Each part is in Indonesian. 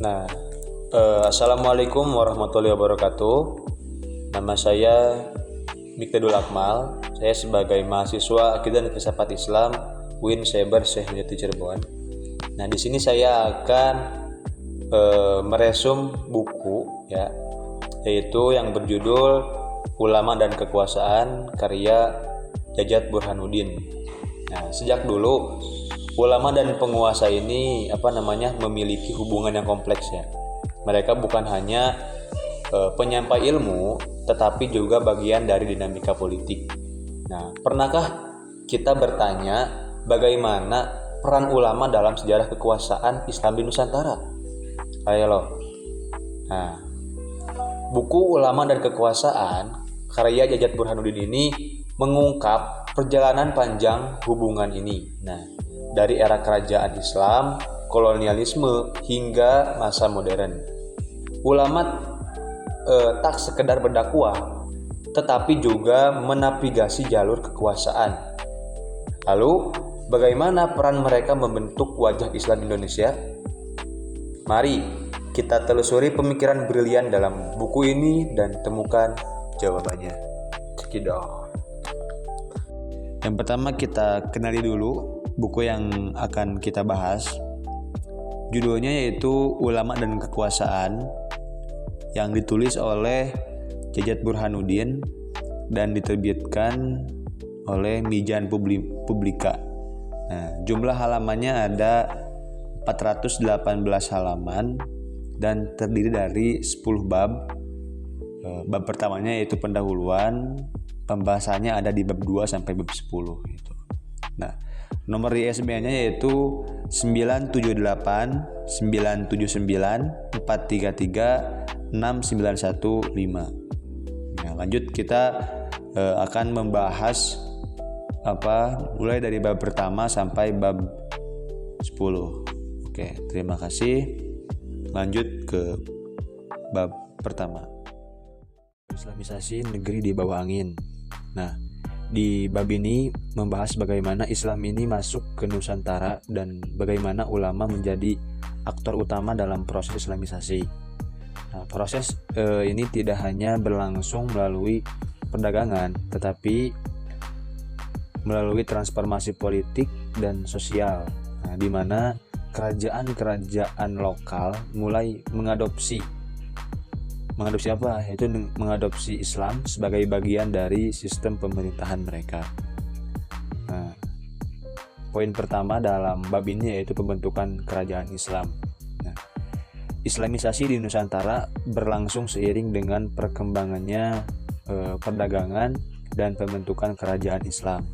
Nah, Assalamualaikum warahmatullahi wabarakatuh. Nama saya Miktadul Akmal. Saya sebagai mahasiswa Akidah dan Filsafat Islam UIN Sebar Syekh Nurjati Cirebon. Nah, di sini saya akan meresum buku yaitu yang berjudul Ulama dan Kekuasaan karya Jajat Burhanuddin. Nah, sejak dulu ulama dan penguasa ini memiliki hubungan yang kompleks ya. Mereka bukan hanya penyampai ilmu, tetapi juga bagian dari dinamika politik. Nah, pernahkah kita bertanya bagaimana peran ulama dalam sejarah kekuasaan Islam di Nusantara? Ayo loh. Nah, buku Ulama dan Kekuasaan karya Jajat Burhanuddin ini mengungkap perjalanan panjang hubungan ini. Nah, dari era kerajaan Islam, kolonialisme hingga masa modern. Ulama tak sekedar berdakwah, tetapi juga menavigasi jalur kekuasaan. Lalu, bagaimana peran mereka membentuk wajah Islam Indonesia? Mari kita telusuri pemikiran brilian dalam buku ini dan temukan jawabannya. Cekidot. Yang pertama kita kenali dulu buku yang akan kita bahas. Judulnya yaitu Ulama dan Kekuasaan, yang ditulis oleh Jajat Burhanuddin dan diterbitkan oleh Mizan Publika. Nah, jumlah halamannya ada 418 halaman dan terdiri dari 10 bab. Bab pertamanya yaitu pendahuluan, pembahasannya ada di bab 2 sampai bab 10 gitu. Nah, nomor ISBN-nya yaitu 978 979 433 6915. Nah, lanjut kita akan membahas mulai dari bab pertama sampai bab 10. Oke, terima kasih. Lanjut ke bab pertama. Islamisasi negeri di bawah angin. Nah, di bab ini membahas bagaimana Islam ini masuk ke Nusantara dan bagaimana ulama menjadi aktor utama dalam proses Islamisasi. Nah, proses ini tidak hanya berlangsung melalui perdagangan, tetapi melalui transformasi politik dan sosial. Nah, di mana kerajaan-kerajaan lokal mulai mengadopsi apa? Yaitu mengadopsi Islam sebagai bagian dari sistem pemerintahan mereka. Nah, poin pertama dalam bab ini yaitu pembentukan kerajaan Islam. Nah, Islamisasi di Nusantara berlangsung seiring dengan perkembangannya perdagangan dan pembentukan kerajaan Islam.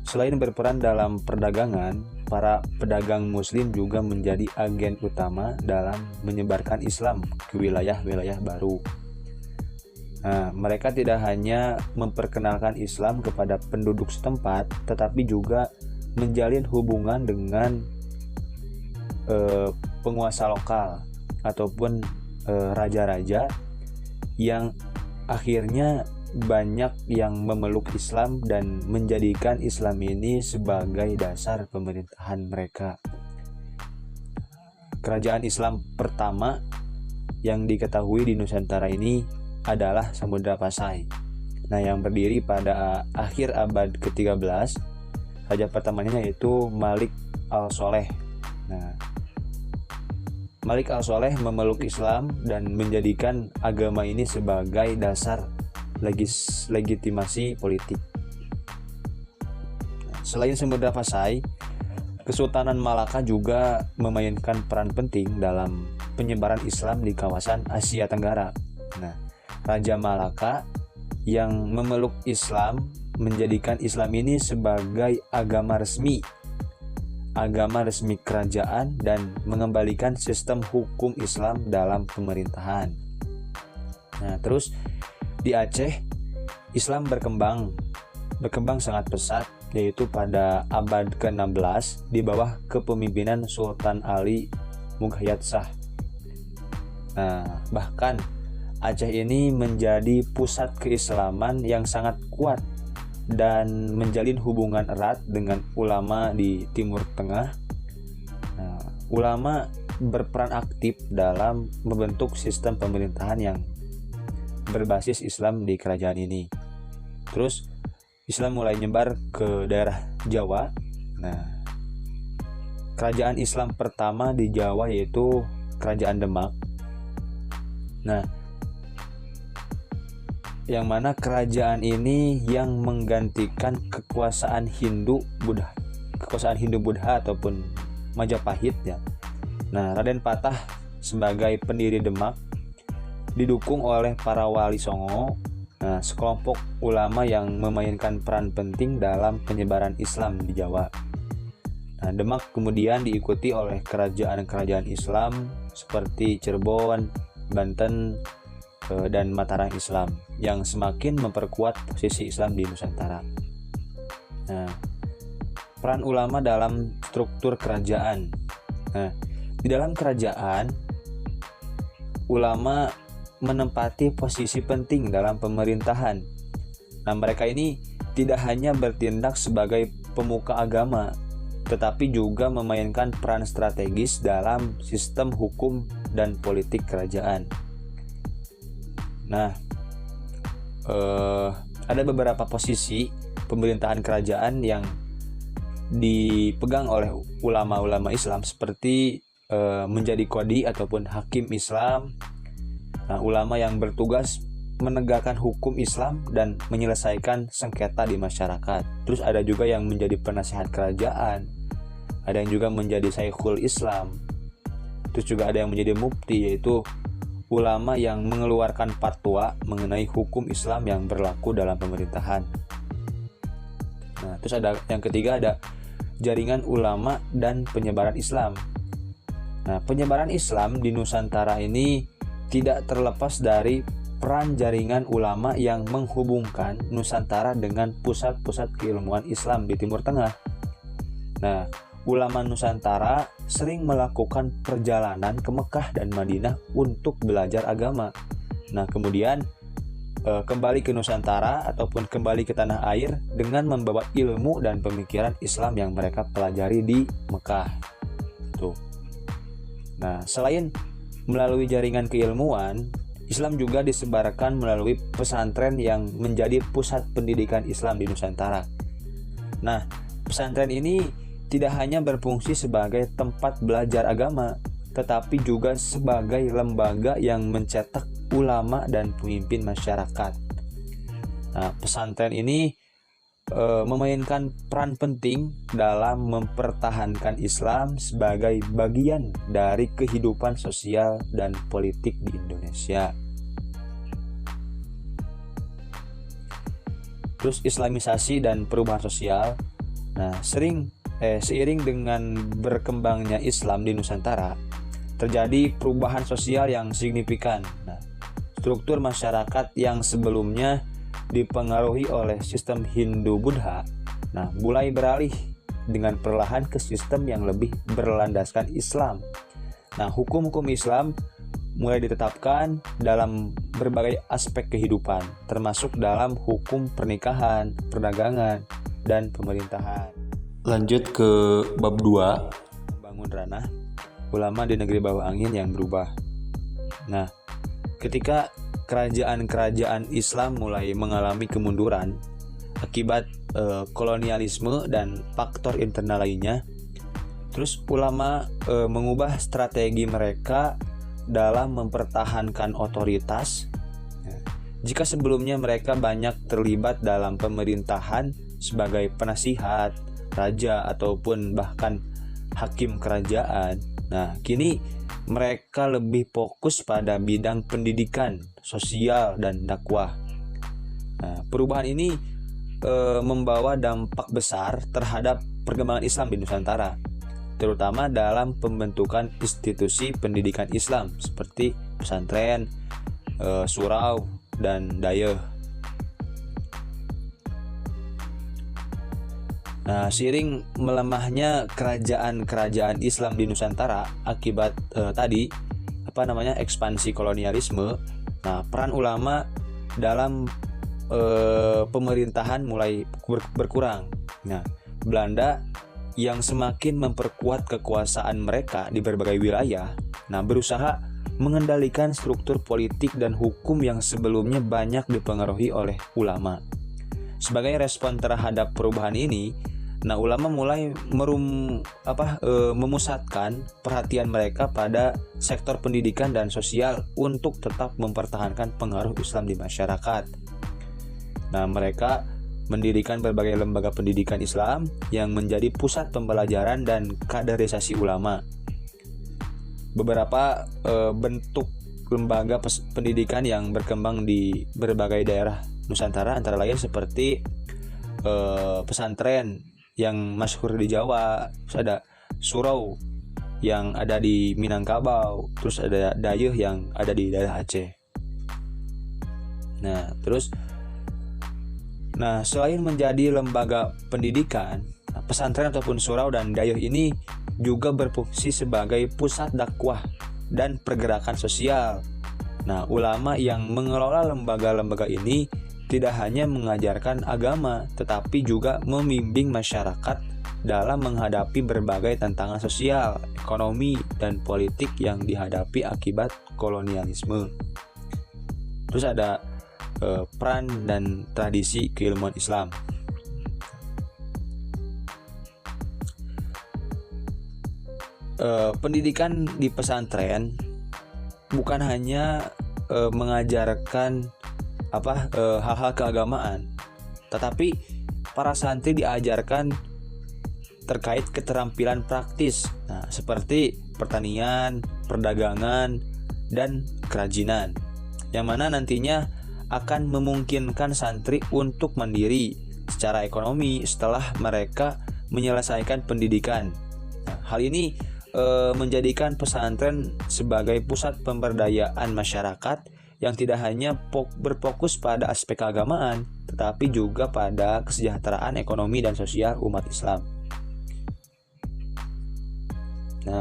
Selain berperan dalam perdagangan, para pedagang muslim juga menjadi agen utama dalam menyebarkan Islam ke wilayah-wilayah baru. Nah, mereka tidak hanya memperkenalkan Islam kepada penduduk setempat, tetapi juga menjalin hubungan dengan penguasa lokal ataupun raja-raja yang akhirnya banyak yang memeluk Islam dan menjadikan Islam ini sebagai dasar pemerintahan mereka. Kerajaan Islam pertama yang diketahui di Nusantara ini adalah Samudra Pasai. Nah, yang berdiri pada akhir abad ke-13. Raja pertamanya yaitu Malik Al-Soleh. Nah, Malik Al-Soleh memeluk Islam dan menjadikan agama ini sebagai dasar legitimasi politik. Selain Samudra Pasai, Kesultanan Malaka juga memainkan peran penting dalam penyebaran Islam di kawasan Asia Tenggara. Nah, Raja Malaka yang memeluk Islam menjadikan Islam ini sebagai agama resmi kerajaan dan mengembalikan sistem hukum Islam dalam pemerintahan. Nah, terus di Aceh, Islam berkembang sangat pesat, yaitu pada abad ke-16 di bawah kepemimpinan Sultan Ali Mughayat Shah. Nah, bahkan Aceh ini menjadi pusat keislaman yang sangat kuat dan menjalin hubungan erat dengan ulama di Timur Tengah. Nah, ulama berperan aktif dalam membentuk sistem pemerintahan yang berbasis Islam di kerajaan ini. Terus Islam mulai nyebar ke daerah Jawa. Nah, kerajaan Islam pertama di Jawa yaitu Kerajaan Demak. Nah, yang mana kerajaan ini yang menggantikan kekuasaan Hindu-Buddha ataupun Majapahit ya. Nah, Raden Patah sebagai pendiri Demak didukung oleh para wali Songo. Nah, sekelompok ulama yang memainkan peran penting dalam penyebaran Islam di Jawa. Nah, Demak kemudian diikuti oleh kerajaan-kerajaan Islam seperti Cirebon, Banten, dan Mataram Islam yang semakin memperkuat posisi Islam di Nusantara. Nah, peran ulama dalam struktur kerajaan. Nah, di dalam kerajaan, ulama menempati posisi penting dalam pemerintahan. Nah, mereka ini tidak hanya bertindak sebagai pemuka agama, tetapi juga memainkan peran strategis dalam sistem hukum dan politik kerajaan. Nah, ada beberapa posisi pemerintahan kerajaan yang dipegang oleh ulama-ulama Islam seperti menjadi qadhi ataupun hakim Islam. Nah, ulama yang bertugas menegakkan hukum Islam dan menyelesaikan sengketa di masyarakat. Terus ada juga yang menjadi penasihat kerajaan, ada yang juga menjadi Syekhul Islam. Terus juga ada yang menjadi mufti, yaitu ulama yang mengeluarkan fatwa mengenai hukum Islam yang berlaku dalam pemerintahan. Nah, terus ada yang ketiga, ada jaringan ulama dan penyebaran Islam. Nah, penyebaran Islam di Nusantara ini tidak terlepas dari peran jaringan ulama yang menghubungkan Nusantara dengan pusat-pusat keilmuan Islam di Timur Tengah. Nah, ulama Nusantara sering melakukan perjalanan ke Mekah dan Madinah untuk belajar agama. Nah, kemudian kembali ke Nusantara ataupun kembali ke tanah air dengan membawa ilmu dan pemikiran Islam yang mereka pelajari di Mekah. Tuh. Nah, selain melalui jaringan keilmuan, Islam juga disebarkan melalui pesantren yang menjadi pusat pendidikan Islam di Nusantara. Nah, pesantren ini tidak hanya berfungsi sebagai tempat belajar agama, tetapi juga sebagai lembaga yang mencetak ulama dan pemimpin masyarakat. Nah, pesantren ini memainkan peran penting dalam mempertahankan Islam sebagai bagian dari kehidupan sosial dan politik di Indonesia. Terus islamisasi dan perubahan sosial. Nah, seiring dengan berkembangnya Islam di Nusantara, terjadi perubahan sosial yang signifikan. Nah, struktur masyarakat yang sebelumnya dipengaruhi oleh sistem Hindu-Buddha, nah, mulai beralih dengan perlahan ke sistem yang lebih berlandaskan Islam. Nah, hukum-hukum Islam mulai ditetapkan dalam berbagai aspek kehidupan, termasuk dalam hukum pernikahan, perdagangan, dan pemerintahan. Lanjut ke bab 2, bangun ranah ulama di negeri bawah angin yang berubah. Nah, ketika kerajaan-kerajaan Islam mulai mengalami kemunduran akibat kolonialisme dan faktor internal lainnya, terus ulama mengubah strategi mereka dalam mempertahankan otoritas. Jika sebelumnya mereka banyak terlibat dalam pemerintahan sebagai penasihat, raja, ataupun bahkan hakim kerajaan, nah, kini mereka lebih fokus pada bidang pendidikan, sosial, dan dakwah. Nah, perubahan ini membawa dampak besar terhadap perkembangan Islam di Nusantara, terutama dalam pembentukan institusi pendidikan Islam seperti pesantren, surau, dan dayeh. Nah, seiring melemahnya kerajaan-kerajaan Islam di Nusantara akibat ekspansi kolonialisme, nah, peran ulama dalam pemerintahan mulai berkurang. Nah, Belanda yang semakin memperkuat kekuasaan mereka di berbagai wilayah, berusaha mengendalikan struktur politik dan hukum yang sebelumnya banyak dipengaruhi oleh ulama. Sebagai respon terhadap perubahan ini, ulama mulai memusatkan perhatian mereka pada sektor pendidikan dan sosial untuk tetap mempertahankan pengaruh Islam di masyarakat. Mereka mendirikan berbagai lembaga pendidikan Islam yang menjadi pusat pembelajaran dan kaderisasi ulama. Beberapa bentuk lembaga pendidikan yang berkembang di berbagai daerah Nusantara antara lain seperti pesantren yang masyhur di Jawa, terus ada surau yang ada di Minangkabau, terus ada dayeuh yang ada di daerah Aceh. Selain menjadi lembaga pendidikan, pesantren ataupun surau dan dayeuh ini juga berfungsi sebagai pusat dakwah dan pergerakan sosial. Ulama yang mengelola lembaga-lembaga ini tidak hanya mengajarkan agama, tetapi juga membimbing masyarakat dalam menghadapi berbagai tantangan sosial, ekonomi, dan politik yang dihadapi akibat kolonialisme. Terus ada peran dan tradisi keilmuan Islam. Pendidikan di pesantren bukan hanya mengajarkan hal-hal keagamaan, tetapi para santri diajarkan terkait keterampilan praktis, seperti pertanian, perdagangan, dan kerajinan, yang mana nantinya akan memungkinkan santri untuk mandiri secara ekonomi setelah mereka menyelesaikan pendidikan. Hal ini menjadikan pesantren sebagai pusat pemberdayaan masyarakat yang tidak hanya berfokus pada aspek keagamaan, tetapi juga pada kesejahteraan ekonomi dan sosial umat Islam.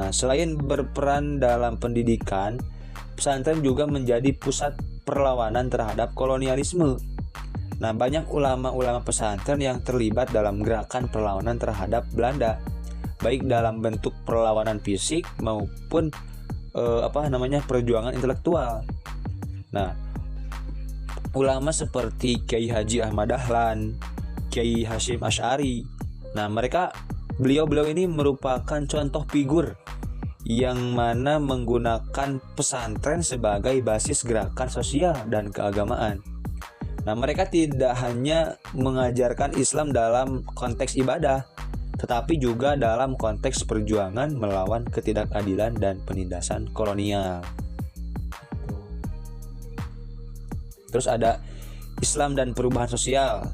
Selain berperan dalam pendidikan, pesantren juga menjadi pusat perlawanan terhadap kolonialisme. Banyak ulama-ulama pesantren yang terlibat dalam gerakan perlawanan terhadap Belanda, baik dalam bentuk perlawanan fisik maupun perjuangan intelektual. Ulama seperti Kiai Haji Ahmad Dahlan, Kiai Hasyim Asy'ari, beliau ini merupakan contoh figur yang mana menggunakan pesantren sebagai basis gerakan sosial dan keagamaan. Mereka tidak hanya mengajarkan Islam dalam konteks ibadah, tetapi juga dalam konteks perjuangan melawan ketidakadilan dan penindasan kolonial. Terus ada Islam dan perubahan sosial.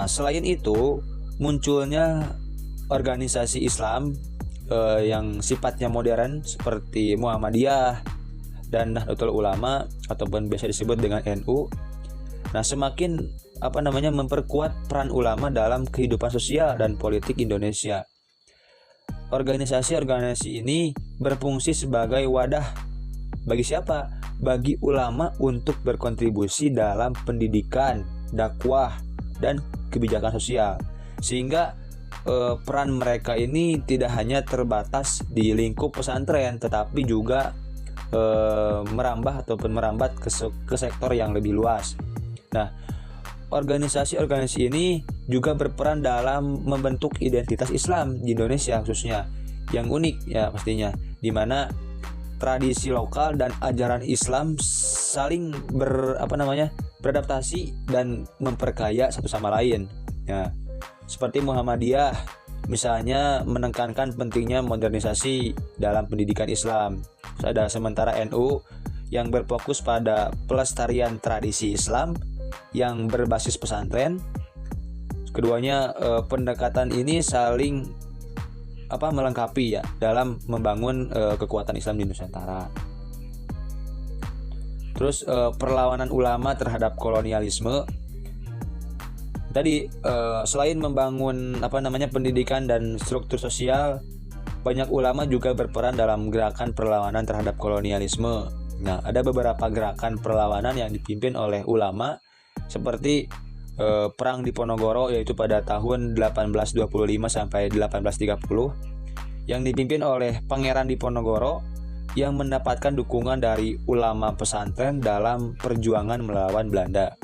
Selain itu, munculnya organisasi Islam yang sifatnya modern seperti Muhammadiyah dan Nahdlatul Ulama ataupun biasa disebut dengan NU. Semakin memperkuat peran ulama dalam kehidupan sosial dan politik Indonesia. Organisasi-organisasi ini berfungsi sebagai wadah bagi siapa? Bagi ulama untuk berkontribusi dalam pendidikan, dakwah, dan kebijakan sosial. Sehingga peran mereka ini tidak hanya terbatas di lingkup pesantren, tetapi juga merambat ke sektor yang lebih luas. Organisasi-organisasi ini juga berperan dalam membentuk identitas Islam di Indonesia khususnya yang unik ya pastinya, di mana tradisi lokal dan ajaran Islam saling beradaptasi dan memperkaya satu sama lain. Ya, seperti Muhammadiyah misalnya menekankan pentingnya modernisasi dalam pendidikan Islam. Ada sementara NU yang berfokus pada pelestarian tradisi Islam yang berbasis pesantren. Keduanya pendekatan ini saling melengkapi ya dalam membangun kekuatan Islam di Nusantara. Terus perlawanan ulama terhadap kolonialisme. Tadi selain membangun pendidikan dan struktur sosial, banyak ulama juga berperan dalam gerakan perlawanan terhadap kolonialisme. Nah, ada beberapa gerakan perlawanan yang dipimpin oleh ulama seperti Perang Diponegoro, yaitu pada tahun 1825 sampai 1830, yang dipimpin oleh Pangeran Diponegoro yang mendapatkan dukungan dari ulama pesantren dalam perjuangan melawan Belanda.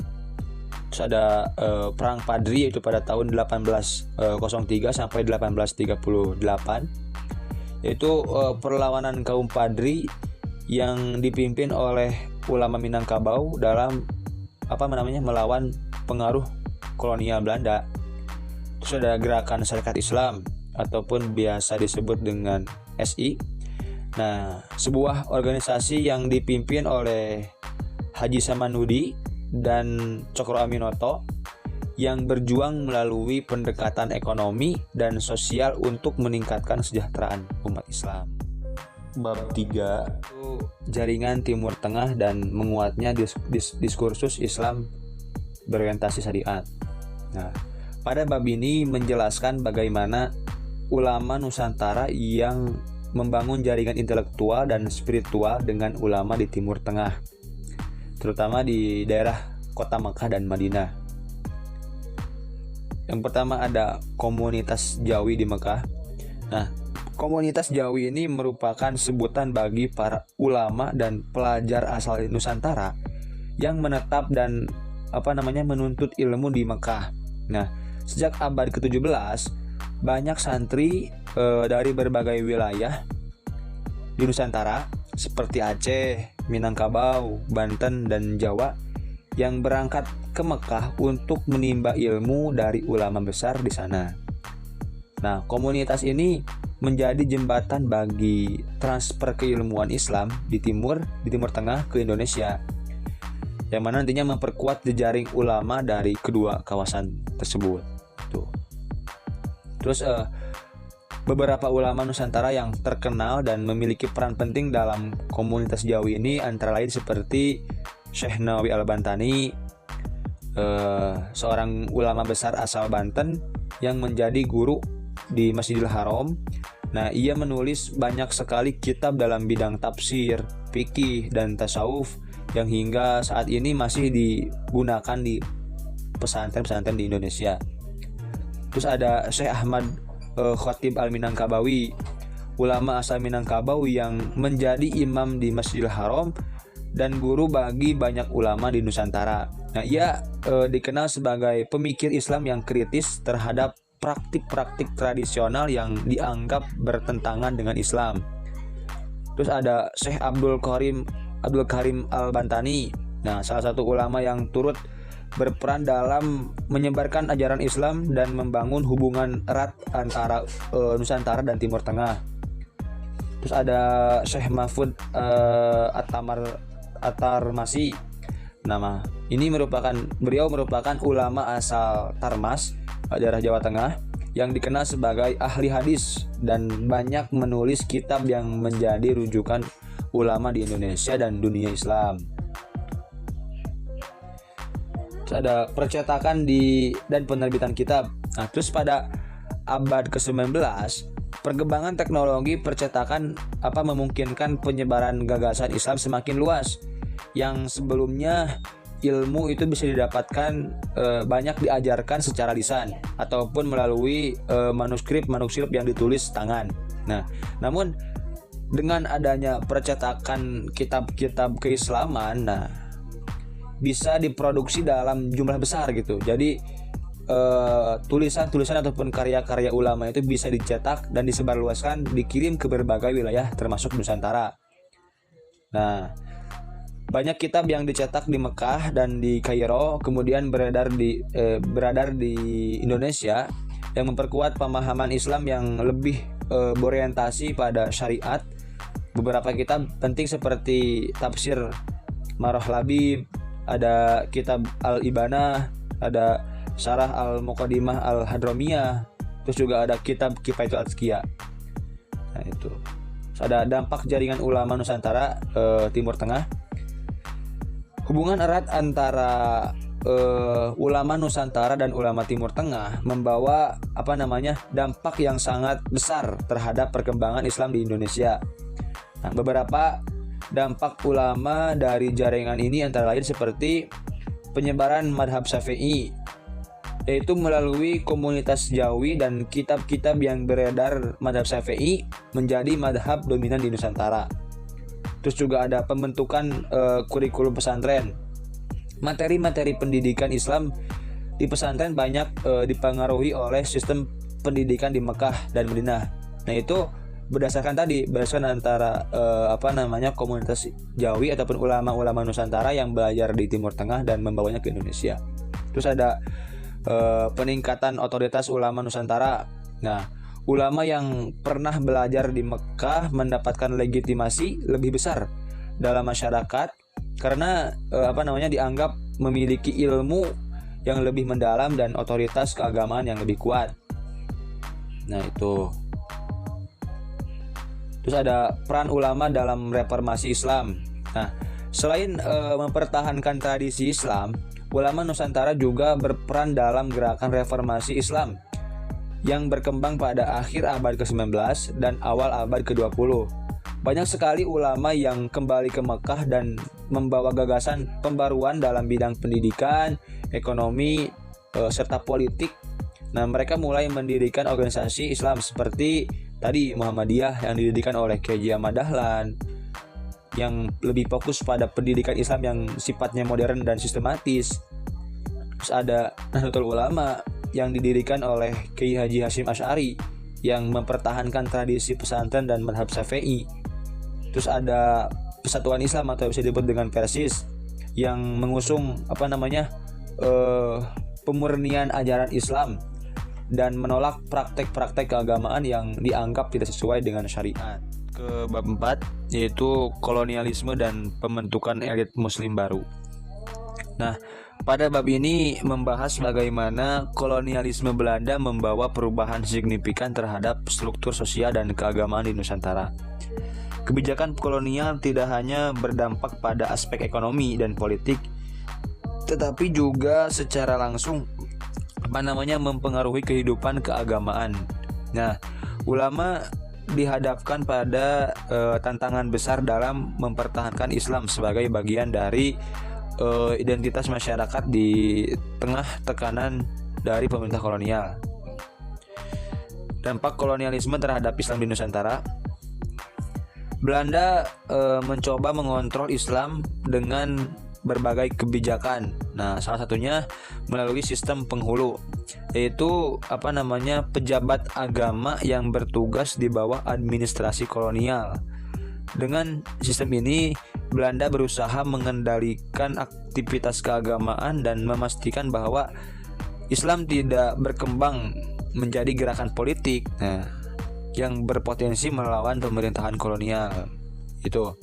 Terus ada Perang Padri, yaitu pada tahun 1803 sampai 1838, yaitu perlawanan kaum Padri yang dipimpin oleh ulama Minangkabau dalam melawan pengaruh kolonial Belanda. Terus ada Gerakan Sarekat Islam ataupun biasa disebut dengan SI. Nah, sebuah organisasi yang dipimpin oleh Haji Samanhudi dan Cokro Aminoto yang berjuang melalui pendekatan ekonomi dan sosial untuk meningkatkan kesejahteraan umat Islam. Bab 3 itu jaringan Timur Tengah dan menguatnya diskursus Islam berorientasi syariat. Nah, pada bab ini menjelaskan bagaimana ulama Nusantara yang membangun jaringan intelektual dan spiritual dengan ulama di Timur Tengah, terutama di daerah kota Makkah dan Madinah. Yang pertama ada komunitas Jawi di Makkah. Nah, komunitas Jawi ini merupakan sebutan bagi para ulama dan pelajar asal Nusantara yang menetap dan menuntut ilmu di Makkah. Nah, sejak abad ke-17 banyak santri dari berbagai wilayah di Nusantara seperti Aceh, Minangkabau, Banten, dan Jawa yang berangkat ke Makkah untuk menimba ilmu dari ulama besar di sana. Nah, komunitas ini menjadi jembatan bagi transfer keilmuan Islam di Timur Tengah ke Indonesia, yang mana nantinya memperkuat jejaring ulama dari kedua kawasan tersebut. Tuh. Terus beberapa ulama Nusantara yang terkenal dan memiliki peran penting dalam komunitas Jawi ini antara lain seperti Syekh Nawawi Al-Bantani, seorang ulama besar asal Banten yang menjadi guru di Masjidil Haram. Nah, ia menulis banyak sekali kitab dalam bidang tafsir, fikih, dan tasawuf yang hingga saat ini masih digunakan di pesantren-pesantren di Indonesia. Terus ada Syekh Ahmad Khatib Al-Minangkabawi, ulama asal Minangkabau yang menjadi imam di Masjidil Haram dan guru bagi banyak ulama di Nusantara. Nah, ia dikenal sebagai pemikir Islam yang kritis terhadap praktik-praktik tradisional yang dianggap bertentangan dengan Islam. Terus ada Syekh Abdul Karim Al-Bantani. Nah, salah satu ulama yang turut berperan dalam menyebarkan ajaran Islam dan membangun hubungan erat antara Nusantara dan Timur Tengah. Terus ada Syekh Mahfud At-Tarmasi. Nama ini beliau merupakan ulama asal Tarmas, daerah Jawa Tengah, yang dikenal sebagai ahli hadis dan banyak menulis kitab yang menjadi rujukan ulama di Indonesia dan dunia Islam. Terus ada percetakan dan penerbitan kitab. Nah, terus pada abad ke-19, perkembangan teknologi percetakan memungkinkan penyebaran gagasan Islam semakin luas. Yang sebelumnya ilmu itu bisa didapatkan banyak diajarkan secara lisan ataupun melalui manuskrip yang ditulis tangan. Nah, namun dengan adanya percetakan kitab-kitab keislaman, bisa diproduksi dalam jumlah besar gitu. Jadi tulisan-tulisan ataupun karya-karya ulama itu bisa dicetak dan disebarluaskan, dikirim ke berbagai wilayah termasuk Nusantara. Nah, banyak kitab yang dicetak di Mekah dan di Kairo kemudian beredar di Indonesia yang memperkuat pemahaman Islam yang lebih berorientasi pada syariat. Beberapa kitab penting seperti Tafsir Marah Labib, ada kitab Al-Ibanah, ada Syarah Al-Muqaddimah Al-Hadramiyah, terus juga ada kitab Kifayatul Azkiya. Nah, itu. Terus ada dampak jaringan ulama Nusantara Timur Tengah. Hubungan erat antara ulama Nusantara dan ulama Timur Tengah membawa dampak yang sangat besar terhadap perkembangan Islam di Indonesia. Nah, beberapa dampak ulama dari jaringan ini antara lain seperti penyebaran madhab Syafi'i, yaitu melalui komunitas Jawi dan kitab-kitab yang beredar mazhab Syafi'i menjadi mazhab dominan di Nusantara. Terus juga ada pembentukan kurikulum pesantren. Materi-materi pendidikan Islam di pesantren banyak dipengaruhi oleh sistem pendidikan di Mekah dan Madinah. Nah, itu berdasarkan antara komunitas Jawi ataupun ulama-ulama Nusantara yang belajar di Timur Tengah dan membawanya ke Indonesia. Terus ada peningkatan otoritas ulama Nusantara. Nah, ulama yang pernah belajar di Mekah mendapatkan legitimasi lebih besar dalam masyarakat karena dianggap memiliki ilmu yang lebih mendalam dan otoritas keagamaan yang lebih kuat. Nah, itu. Terus ada peran ulama dalam reformasi Islam. Nah, selain mempertahankan tradisi Islam, ulama Nusantara juga berperan dalam gerakan reformasi Islam yang berkembang pada akhir abad ke-19 dan awal abad ke-20. Banyak sekali ulama yang kembali ke Mekah dan membawa gagasan pembaruan dalam bidang pendidikan, ekonomi, serta politik. Nah, mereka mulai mendirikan organisasi Islam seperti tadi Muhammadiyah yang didirikan oleh K.J. Ahmad Dahlan, yang lebih fokus pada pendidikan Islam yang sifatnya modern dan sistematis. Terus ada Nahdlatul Ulama yang didirikan oleh Kiai Haji Hasyim Asy'ari yang mempertahankan tradisi pesantren dan mazhab Syafi'i. Terus ada Persatuan Islam atau bisa disebut dengan Persis yang mengusung pemurnian ajaran Islam dan menolak praktek-praktek keagamaan yang dianggap tidak sesuai dengan syariat. Ke bab 4 yaitu kolonialisme dan pembentukan elit muslim baru. Nah, pada bab ini membahas bagaimana kolonialisme Belanda membawa perubahan signifikan terhadap struktur sosial dan keagamaan di Nusantara. Kebijakan kolonial tidak hanya berdampak pada aspek ekonomi dan politik, tetapi juga secara langsung mempengaruhi kehidupan keagamaan. Nah, ulama dihadapkan pada tantangan besar dalam mempertahankan Islam sebagai bagian dari identitas masyarakat di tengah tekanan dari pemerintah kolonial. Dampak kolonialisme terhadap Islam di Nusantara. Belanda mencoba mengontrol Islam dengan berbagai kebijakan. Nah, salah satunya melalui sistem penghulu, yaitu pejabat agama yang bertugas di bawah administrasi kolonial. Dengan sistem ini, Belanda berusaha mengendalikan aktivitas keagamaan dan memastikan bahwa Islam tidak berkembang menjadi gerakan politik yang berpotensi melawan pemerintahan kolonial. Itu.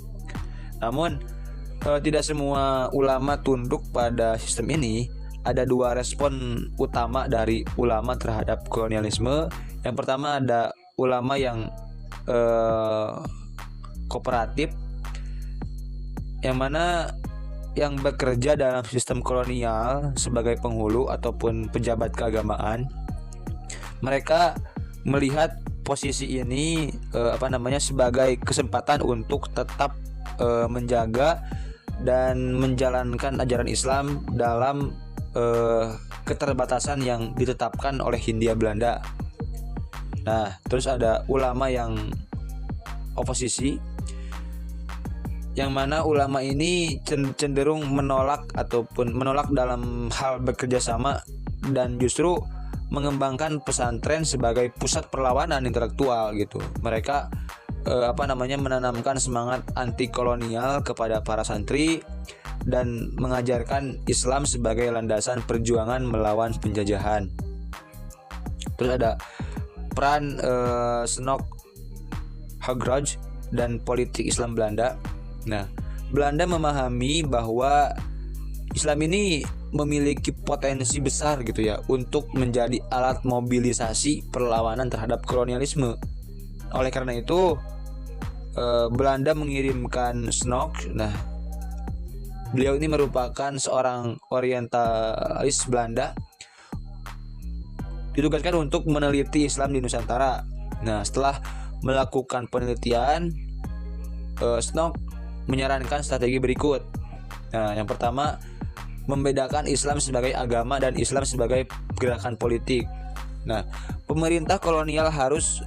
Namun tidak semua ulama tunduk pada sistem ini. Ada dua respon utama dari ulama terhadap kolonialisme. Yang pertama ada ulama yang kooperatif, yang mana yang bekerja dalam sistem kolonial sebagai penghulu ataupun pejabat keagamaan. Mereka melihat posisi ini sebagai kesempatan untuk tetap menjaga dan menjalankan ajaran Islam dalam keterbatasan yang ditetapkan oleh Hindia Belanda. Nah, terus ada ulama yang oposisi, yang mana ulama ini cenderung menolak dalam hal bekerja sama dan justru mengembangkan pesantren sebagai pusat perlawanan intelektual gitu. Mereka menanamkan semangat anti kolonial kepada para santri dan mengajarkan Islam sebagai landasan perjuangan melawan penjajahan. Terus ada peran Snok Hagraj dan politik Islam Belanda. Nah, Belanda memahami bahwa Islam ini memiliki potensi besar gitu ya untuk menjadi alat mobilisasi perlawanan terhadap kolonialisme. Oleh karena itu, Belanda mengirimkan Snok. Nah, beliau ini merupakan seorang orientalis Belanda, ditugaskan untuk meneliti Islam di Nusantara. Nah, setelah melakukan penelitian, Snok menyarankan strategi berikut. Nah, yang pertama, membedakan Islam sebagai agama dan Islam sebagai gerakan politik. Nah, pemerintah kolonial harus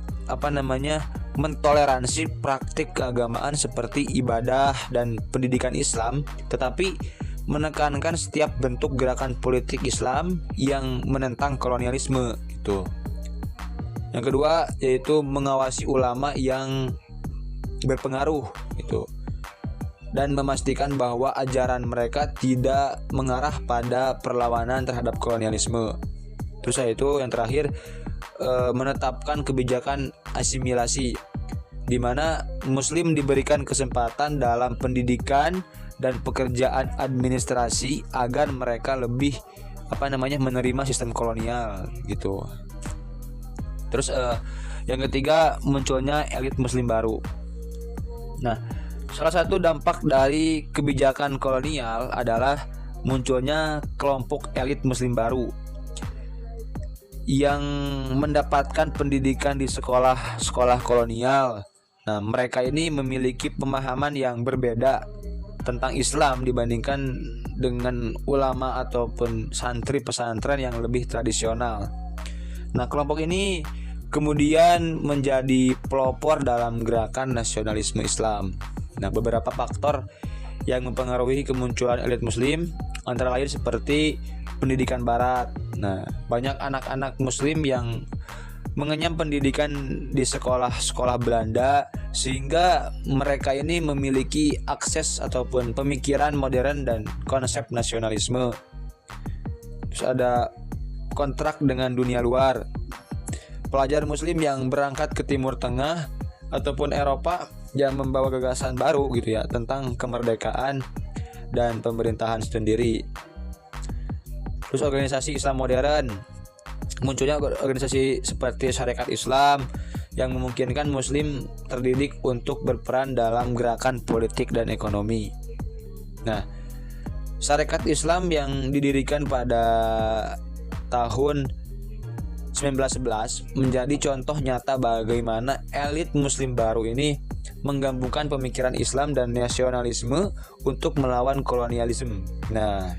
mentoleransi praktik keagamaan seperti ibadah dan pendidikan Islam, tetapi menekankan setiap bentuk gerakan politik Islam yang menentang kolonialisme gitu. Yang kedua yaitu mengawasi ulama yang berpengaruh gitu, dan memastikan bahwa ajaran mereka tidak mengarah pada perlawanan terhadap kolonialisme. Terus itu yang terakhir, menetapkan kebijakan asimilasi, di mana Muslim diberikan kesempatan dalam pendidikan dan pekerjaan administrasi agar mereka lebih menerima sistem kolonial gitu. Terus yang ketiga, munculnya elit Muslim baru. Nah, salah satu dampak dari kebijakan kolonial adalah munculnya kelompok elit Muslim baru yang mendapatkan pendidikan di sekolah-sekolah kolonial. Nah, mereka ini memiliki pemahaman yang berbeda tentang Islam dibandingkan dengan ulama ataupun santri pesantren yang lebih tradisional. Nah, kelompok ini kemudian menjadi pelopor dalam gerakan nasionalisme Islam. Nah, beberapa faktor yang mempengaruhi kemunculan elit Muslim antara lain seperti pendidikan Barat. Nah, banyak anak-anak Muslim yang mengenyam pendidikan di sekolah-sekolah Belanda sehingga mereka ini memiliki akses ataupun pemikiran modern dan konsep nasionalisme. Terus ada kontrak dengan dunia luar. Pelajar Muslim yang berangkat ke Timur Tengah ataupun Eropa yang membawa gagasan baru gitu ya tentang kemerdekaan dan pemerintahan sendiri. Terus organisasi Islam modern, munculnya organisasi seperti Syarikat Islam yang memungkinkan Muslim terdidik untuk berperan dalam gerakan politik dan ekonomi. Nah, Syarikat Islam yang didirikan pada tahun 1911 menjadi contoh nyata bagaimana elit Muslim baru ini menggabungkan pemikiran Islam dan nasionalisme untuk melawan kolonialisme. Nah,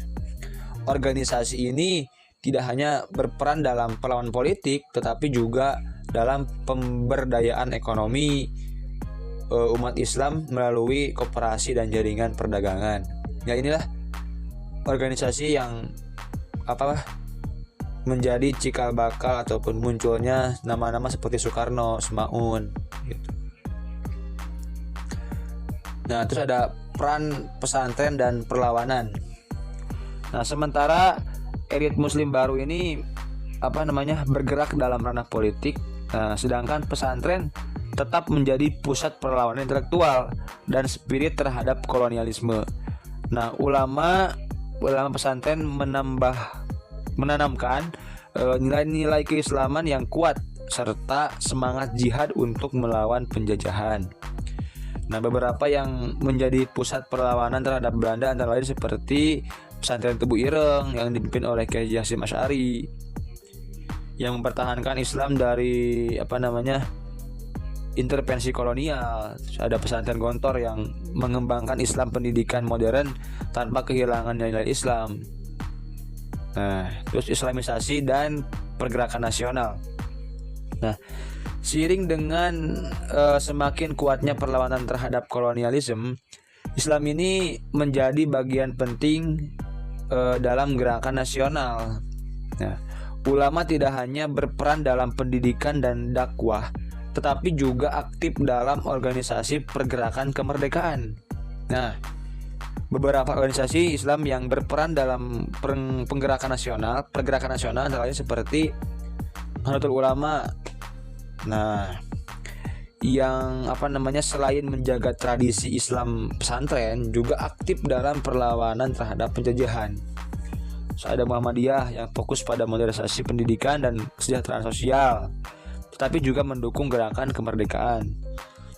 organisasi ini tidak hanya berperan dalam perlawanan politik, tetapi juga dalam pemberdayaan ekonomi umat Islam melalui koperasi dan jaringan perdagangan. Ya, inilah organisasi yang menjadi cikal bakal ataupun munculnya nama-nama seperti Soekarno, Semaun gitu. Nah, terus ada peran pesantren dan perlawanan. Nah, sementara elit Muslim baru ini bergerak dalam ranah politik, sedangkan pesantren tetap menjadi pusat perlawanan intelektual dan spirit terhadap kolonialisme. Nah, ulama pesantren menanamkan nilai-nilai keislaman yang kuat serta semangat jihad untuk melawan penjajahan. Nah, beberapa yang menjadi pusat perlawanan terhadap Belanda antara lain seperti pesantren Tebu Ireng yang dipimpin oleh Kiai Hasyim Asy'ari yang mempertahankan Islam dari intervensi kolonial. Terus ada pesantren Gontor yang mengembangkan Islam pendidikan modern tanpa kehilangan nilai Islam. Nah, terus Islamisasi dan pergerakan nasional. Nah, seiring dengan semakin kuatnya perlawanan terhadap kolonialisme, Islam ini menjadi bagian penting dalam gerakan nasional. Nah, ulama tidak hanya berperan dalam pendidikan dan dakwah, tetapi juga aktif dalam organisasi pergerakan kemerdekaan. Nah, beberapa organisasi Islam yang berperan dalam pergerakan nasional antara lain seperti Nahdlatul Ulama. Nah, yang selain menjaga tradisi Islam pesantren juga aktif dalam perlawanan terhadap penjajahan. Ada Muhammadiyah yang fokus pada modernisasi pendidikan dan kesejahteraan sosial, tetapi juga mendukung gerakan kemerdekaan.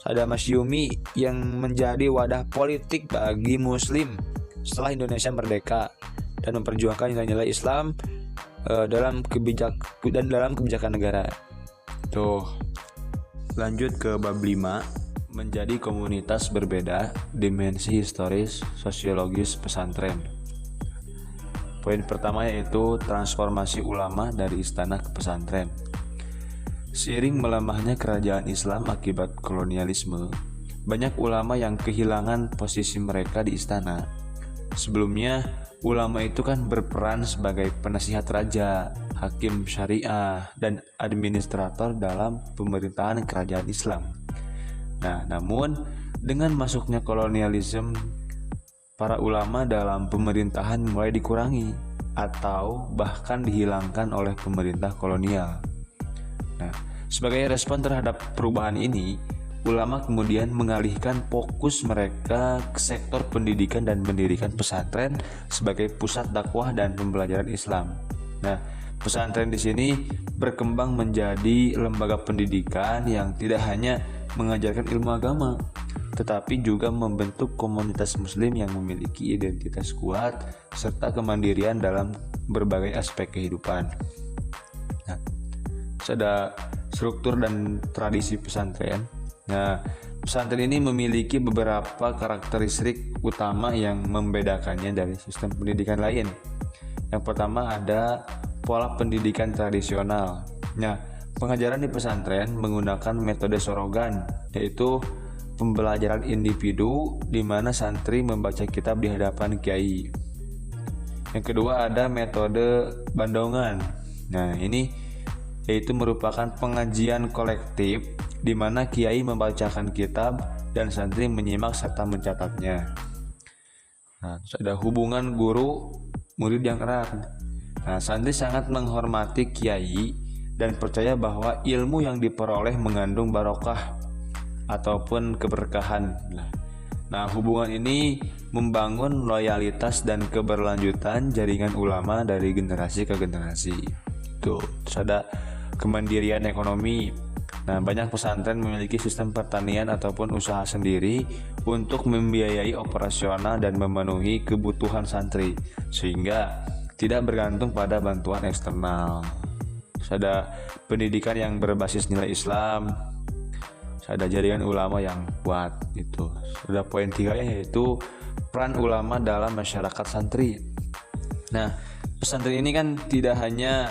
Ada Masyumi yang menjadi wadah politik bagi Muslim setelah Indonesia merdeka dan memperjuangkan nilai-nilai Islam dalam kebijakan negara. Tuh. Lanjut ke bab 5, menjadi komunitas berbeda, dimensi historis, sosiologis pesantren. Poin pertama yaitu transformasi ulama dari istana ke pesantren. Seiring melemahnya kerajaan Islam akibat kolonialisme, banyak ulama yang kehilangan posisi mereka di istana. Sebelumnya, ulama itu kan berperan sebagai penasihat raja, hakim syariah, dan administrator dalam pemerintahan kerajaan Islam. Nah, namun dengan masuknya kolonialisme, para ulama dalam pemerintahan mulai dikurangi atau bahkan dihilangkan oleh pemerintah kolonial. Nah, sebagai respon terhadap perubahan ini, ulama kemudian mengalihkan fokus mereka ke sektor pendidikan dan mendirikan pesantren sebagai pusat dakwah dan pembelajaran Islam. Nah, pesantren di sini berkembang menjadi lembaga pendidikan yang tidak hanya mengajarkan ilmu agama, tetapi juga membentuk komunitas muslim yang memiliki identitas kuat serta kemandirian dalam berbagai aspek kehidupan. Nah, ada struktur dan tradisi pesantren. Nah, pesantren ini memiliki beberapa karakteristik utama yang membedakannya dari sistem pendidikan lain. Yang pertama ada pola pendidikan tradisional. Nah, pengajaran di pesantren menggunakan metode sorogan, yaitu pembelajaran individu di mana santri membaca kitab di hadapan kiai. Yang kedua ada metode bandongan. Nah, ini yaitu merupakan pengajian kolektif di mana kiai membacakan kitab dan santri menyimak serta mencatatnya. Nah, ada hubungan guru murid yang erat. Nah, santri sangat menghormati kiai dan percaya bahwa ilmu yang diperoleh mengandung barokah ataupun keberkahan. Nah, hubungan ini membangun loyalitas dan keberlanjutan jaringan ulama dari generasi ke generasi. Terus ada kemandirian ekonomi. Nah, banyak pesantren memiliki sistem pertanian ataupun usaha sendiri untuk membiayai operasional dan memenuhi kebutuhan santri, sehingga tidak bergantung pada bantuan eksternal. Ada pendidikan yang berbasis nilai Islam, ada jaringan ulama yang kuat gitu. Ada poin 3 yaitu peran ulama dalam masyarakat santri. Nah, pesantren ini kan tidak hanya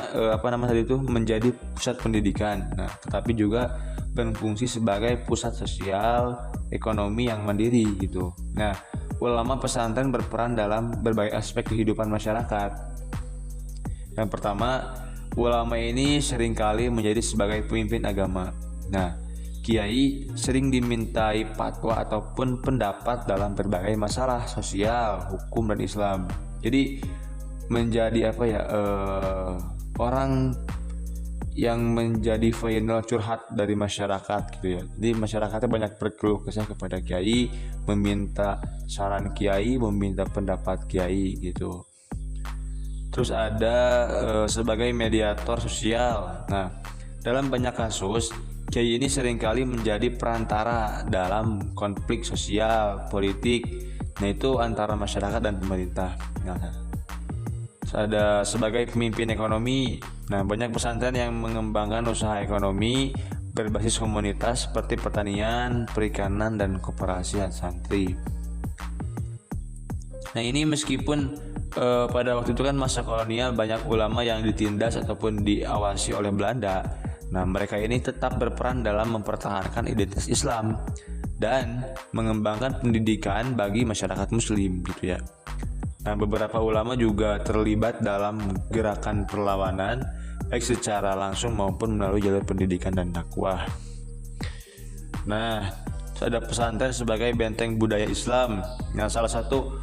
menjadi pusat pendidikan, nah, tetapi juga berfungsi sebagai pusat sosial ekonomi yang mandiri gitu. Nah, ulama pesantren berperan dalam berbagai aspek kehidupan masyarakat. Yang pertama, ulama ini seringkali menjadi sebagai pemimpin agama. Nah, kiai sering dimintai fatwa ataupun pendapat dalam berbagai masalah sosial, hukum, dan Islam. Jadi menjadi orang yang menjadi final curhat dari masyarakat gitu ya. Jadi masyarakatnya banyak berkeluh kesah kepada kiai, meminta saran kiai, meminta pendapat kiai gitu. Terus ada sebagai mediator sosial. Nah, dalam banyak kasus kiai ini seringkali menjadi perantara dalam konflik sosial, politik, nah itu antara masyarakat dan pemerintah. Nah, ada sebagai pemimpin ekonomi. Nah, banyak pesantren yang mengembangkan usaha ekonomi berbasis komunitas seperti pertanian, perikanan, dan koperasi santri. Nah, ini meskipun pada waktu itu kan masa kolonial banyak ulama yang ditindas ataupun diawasi oleh Belanda. Nah, mereka ini tetap berperan dalam mempertahankan identitas Islam dan mengembangkan pendidikan bagi masyarakat muslim gitu ya. Nah, beberapa ulama juga terlibat dalam gerakan perlawanan baik secara langsung maupun melalui jalur pendidikan dan dakwah. Nah, ada pesantren sebagai benteng budaya Islam. Nah, salah satu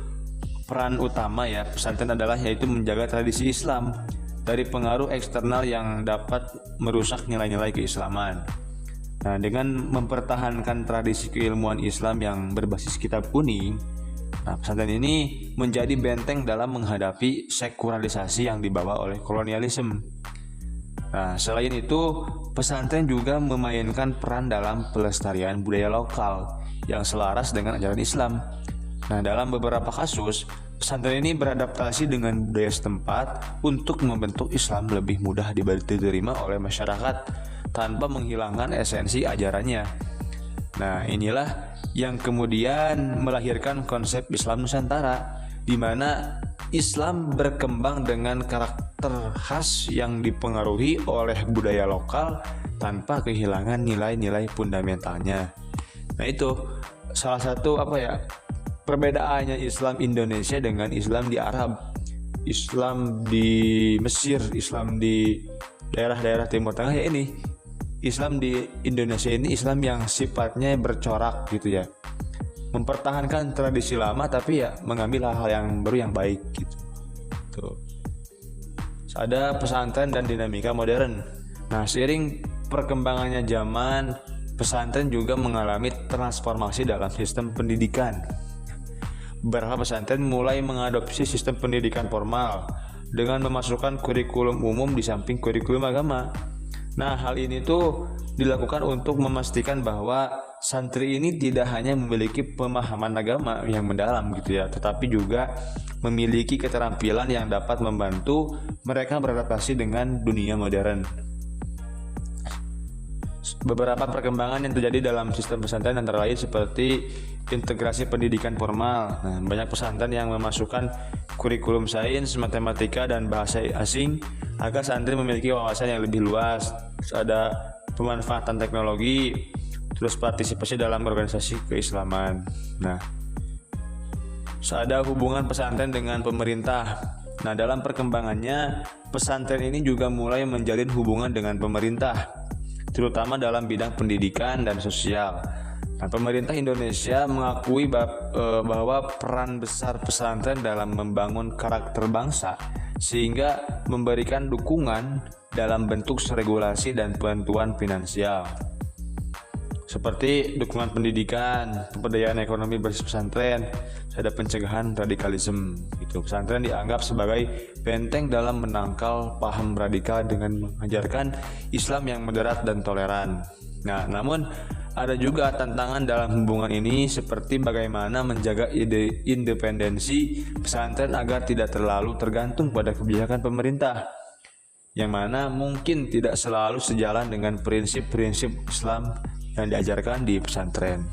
peran utama ya pesantren adalah yaitu menjaga tradisi Islam dari pengaruh eksternal yang dapat merusak nilai-nilai keislaman. Nah, dengan mempertahankan tradisi keilmuan Islam yang berbasis kitab kuning, nah, pesantren ini menjadi benteng dalam menghadapi sekularisasi yang dibawa oleh kolonialisme. Nah, selain itu, pesantren juga memainkan peran dalam pelestarian budaya lokal yang selaras dengan ajaran Islam. Nah, dalam beberapa kasus, pesantren ini beradaptasi dengan budaya setempat untuk membentuk Islam lebih mudah diterima oleh masyarakat tanpa menghilangkan esensi ajarannya. Nah, inilah yang kemudian melahirkan konsep Islam Nusantara, di mana Islam berkembang dengan karakter khas yang dipengaruhi oleh budaya lokal tanpa kehilangan nilai-nilai fundamentalnya. Nah, itu salah satu perbedaannya Islam Indonesia dengan Islam di Arab, Islam di Mesir, Islam di daerah-daerah Timur Tengah. Ya, ini Islam di Indonesia ini Islam yang sifatnya bercorak gitu ya, mempertahankan tradisi lama tapi ya mengambil hal-hal yang baru yang baik gitu. Tuh. Ada pesantren dan dinamika modern. Nah, seiring perkembangannya zaman, pesantren juga mengalami transformasi dalam sistem pendidikan. Beberapa pesantren mulai mengadopsi sistem pendidikan formal dengan memasukkan kurikulum umum di samping kurikulum agama. Nah, hal ini tuh dilakukan untuk memastikan bahwa santri ini tidak hanya memiliki pemahaman agama yang mendalam gitu ya, tetapi juga memiliki keterampilan yang dapat membantu mereka beradaptasi dengan dunia modern. Beberapa perkembangan yang terjadi dalam sistem pesantren antara lain seperti integrasi pendidikan formal. Nah, banyak pesantren yang memasukkan kurikulum sains, matematika, dan bahasa asing agar santri memiliki wawasan yang lebih luas. Terus ada pemanfaatan teknologi, terus partisipasi dalam organisasi keislaman. Nah, ada hubungan pesantren dengan pemerintah. Nah, dalam perkembangannya, pesantren ini juga mulai menjalin hubungan dengan pemerintah, terutama dalam bidang pendidikan dan sosial. Nah, pemerintah Indonesia mengakui bahwa peran besar pesantren dalam membangun karakter bangsa, sehingga memberikan dukungan dalam bentuk regulasi dan bantuan finansial, seperti dukungan pendidikan, pemberdayaan ekonomi berbasis pesantren, ada pencegahan radikalisme. Gitu. Pesantren dianggap sebagai benteng dalam menangkal paham radikal dengan mengajarkan Islam yang moderat dan toleran. Nah, namun ada juga tantangan dalam hubungan ini, seperti bagaimana menjaga independensi pesantren agar tidak terlalu tergantung pada kebijakan pemerintah, yang mana mungkin tidak selalu sejalan dengan prinsip-prinsip Islam yang diajarkan di pesantren.